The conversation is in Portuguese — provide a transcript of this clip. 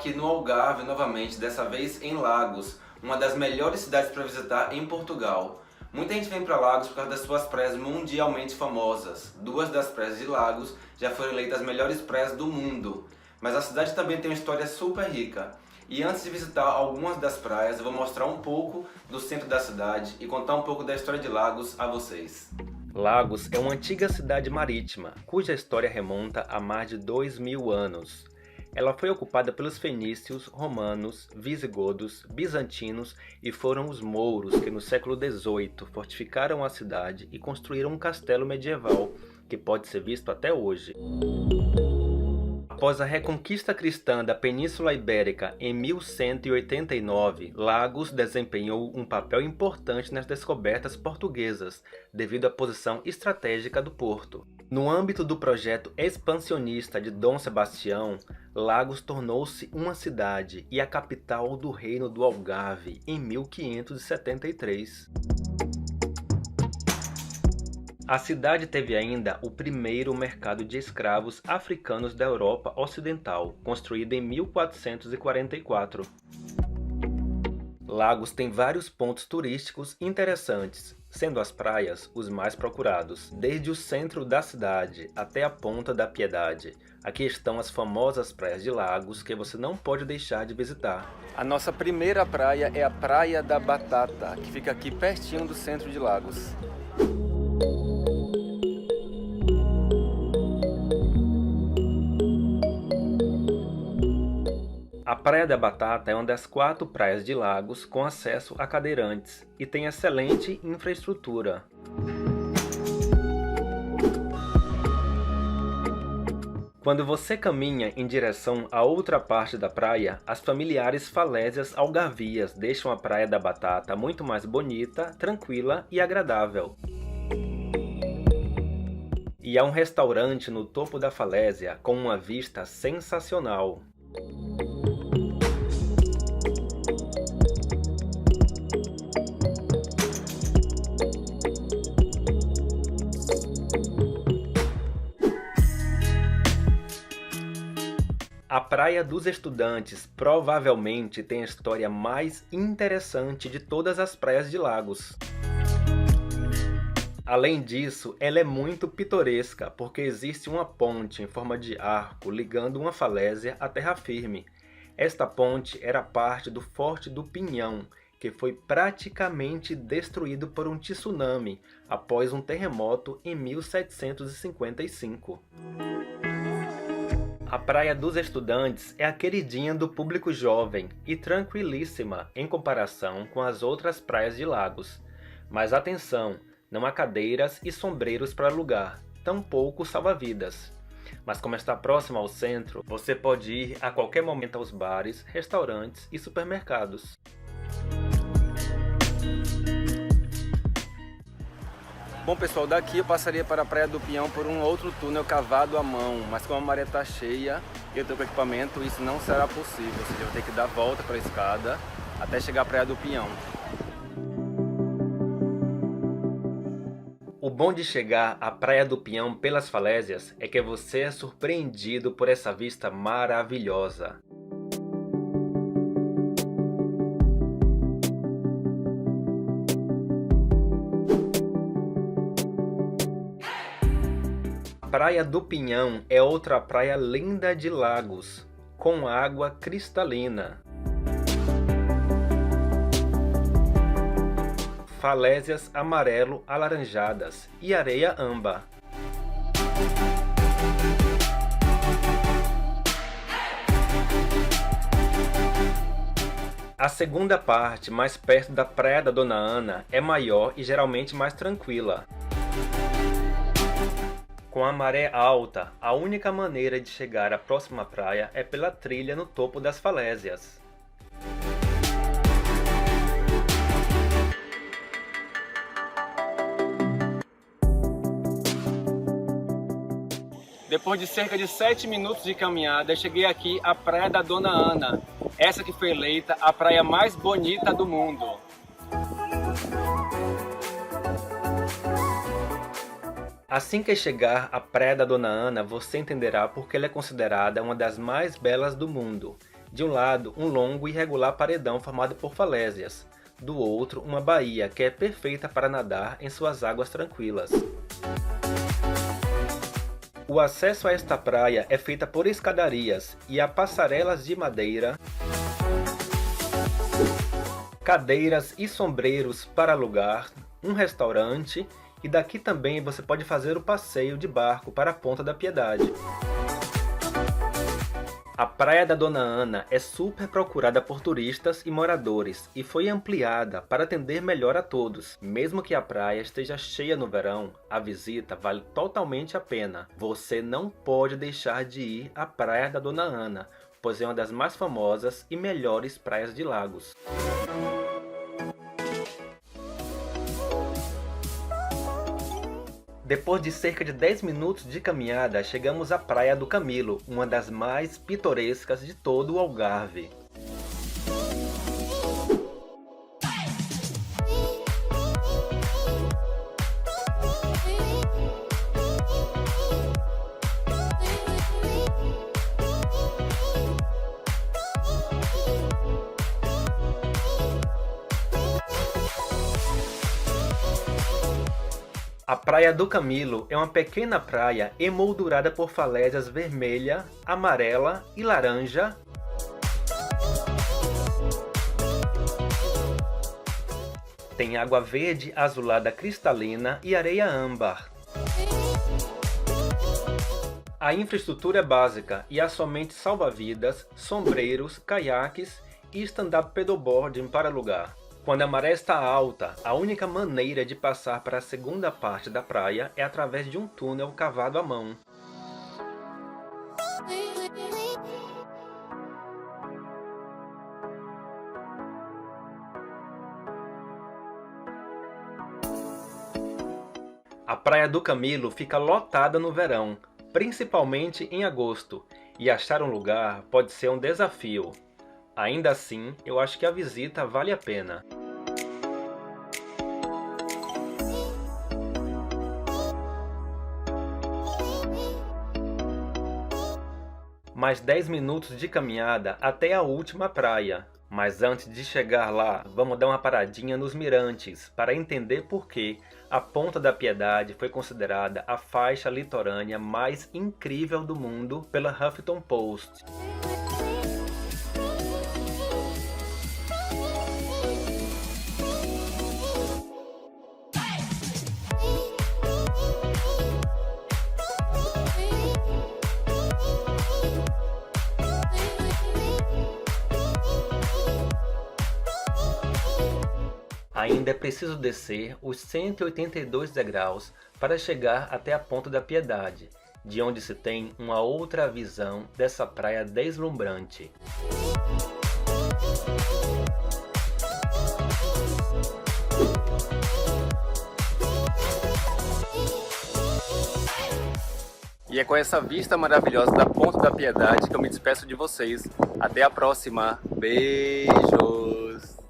aqui no Algarve novamente, dessa vez em Lagos, uma das melhores cidades para visitar em Portugal. Muita gente vem para Lagos por causa das suas praias mundialmente famosas. Duas das praias de Lagos já foram eleitas as melhores praias do mundo. Mas a cidade também tem uma história super rica. E antes de visitar algumas das praias, eu vou mostrar um pouco do centro da cidade e contar um pouco da história de Lagos a vocês. Lagos é uma antiga cidade marítima, cuja história remonta a mais de 2000 anos. Ela foi ocupada pelos fenícios, romanos, visigodos, bizantinos e foram os mouros que no século XVIII fortificaram a cidade e construíram um castelo medieval que pode ser visto até hoje. Após a reconquista cristã da Península Ibérica em 1189, Lagos desempenhou um papel importante nas descobertas portuguesas, devido à posição estratégica do porto. No âmbito do projeto expansionista de Dom Sebastião, Lagos tornou-se uma cidade e a capital do Reino do Algarve em 1573. A cidade teve ainda o primeiro mercado de escravos africanos da Europa Ocidental, construído em 1444. Lagos tem vários pontos turísticos interessantes, sendo as praias os mais procurados. Desde o centro da cidade até a Ponta da Piedade, aqui estão as famosas praias de Lagos que você não pode deixar de visitar. A nossa primeira praia é a Praia da Batata, que fica aqui pertinho do centro de Lagos. A Praia da Batata é uma das 4 praias de Lagos com acesso a cadeirantes e tem excelente infraestrutura. Quando você caminha em direção a outra parte da praia, as familiares falésias algarvias deixam a Praia da Batata muito mais bonita, tranquila e agradável. E há um restaurante no topo da falésia com uma vista sensacional. A Praia dos Estudantes provavelmente tem a história mais interessante de todas as praias de Lagos. Além disso, ela é muito pitoresca porque existe uma ponte em forma de arco ligando uma falésia à terra firme. Esta ponte era parte do Forte do Pinhão, que foi praticamente destruído por um tsunami após um terremoto em 1755. A Praia dos Estudantes é a queridinha do público jovem e tranquilíssima em comparação com as outras praias de Lagos. Mas atenção, não há cadeiras e sombreiros para alugar, tampouco salva-vidas. Mas como está próximo ao centro, você pode ir a qualquer momento aos bares, restaurantes e supermercados. Bom pessoal, daqui eu passaria para a Praia do Pinhão por um outro túnel cavado à mão, mas como a maré está cheia e eu estou com equipamento, isso não será possível, ou seja, eu vou ter que dar a volta para a escada até chegar à Praia do Pinhão. O bom de chegar à Praia do Pinhão pelas falésias é que você é surpreendido por essa vista maravilhosa. A Praia do Pinhão é outra praia linda de Lagos, com água cristalina. Falésias amarelo-alaranjadas e areia âmbar. A segunda parte, mais perto da Praia da Dona Ana, é maior e geralmente mais tranquila. Com a maré alta, a única maneira de chegar à próxima praia é pela trilha no topo das falésias. Depois de cerca de 7 minutos de caminhada, eu cheguei aqui à Praia da Dona Ana, essa que foi eleita a praia mais bonita do mundo. Assim que chegar à Praia da Dona Ana, você entenderá porque ela é considerada uma das mais belas do mundo. De um lado, um longo e irregular paredão formado por falésias. Do outro, uma baía que é perfeita para nadar em suas águas tranquilas. O acesso a esta praia é feita por escadarias e há passarelas de madeira, cadeiras e sombreiros para alugar, um restaurante e daqui também você pode fazer o passeio de barco para a Ponta da Piedade. A Praia da Dona Ana é super procurada por turistas e moradores e foi ampliada para atender melhor a todos. Mesmo que a praia esteja cheia no verão, a visita vale totalmente a pena. Você não pode deixar de ir à Praia da Dona Ana, pois é uma das mais famosas e melhores praias de Lagos. Depois de cerca de 10 minutos de caminhada, chegamos à Praia do Camilo, uma das mais pitorescas de todo o Algarve. A Praia do Camilo é uma pequena praia emoldurada por falésias vermelha, amarela e laranja. Tem água verde azulada cristalina e areia âmbar. A infraestrutura é básica e há somente salva-vidas, sombreiros, caiaques e stand-up paddleboarding para alugar. Quando a maré está alta, a única maneira de passar para a segunda parte da praia é através de um túnel cavado à mão. A Praia do Camilo fica lotada no verão, principalmente em agosto, e achar um lugar pode ser um desafio. Ainda assim, eu acho que a visita vale a pena. Mais 10 minutos de caminhada até a última praia. Mas antes de chegar lá, vamos dar uma paradinha nos mirantes para entender por que a Ponta da Piedade foi considerada a faixa litorânea mais incrível do mundo pela Huffington Post. Ainda é preciso descer os 182 degraus para chegar até a Ponta da Piedade, de onde se tem uma outra visão dessa praia deslumbrante. E é com essa vista maravilhosa da Ponta da Piedade que eu me despeço de vocês. Até a próxima. Beijos!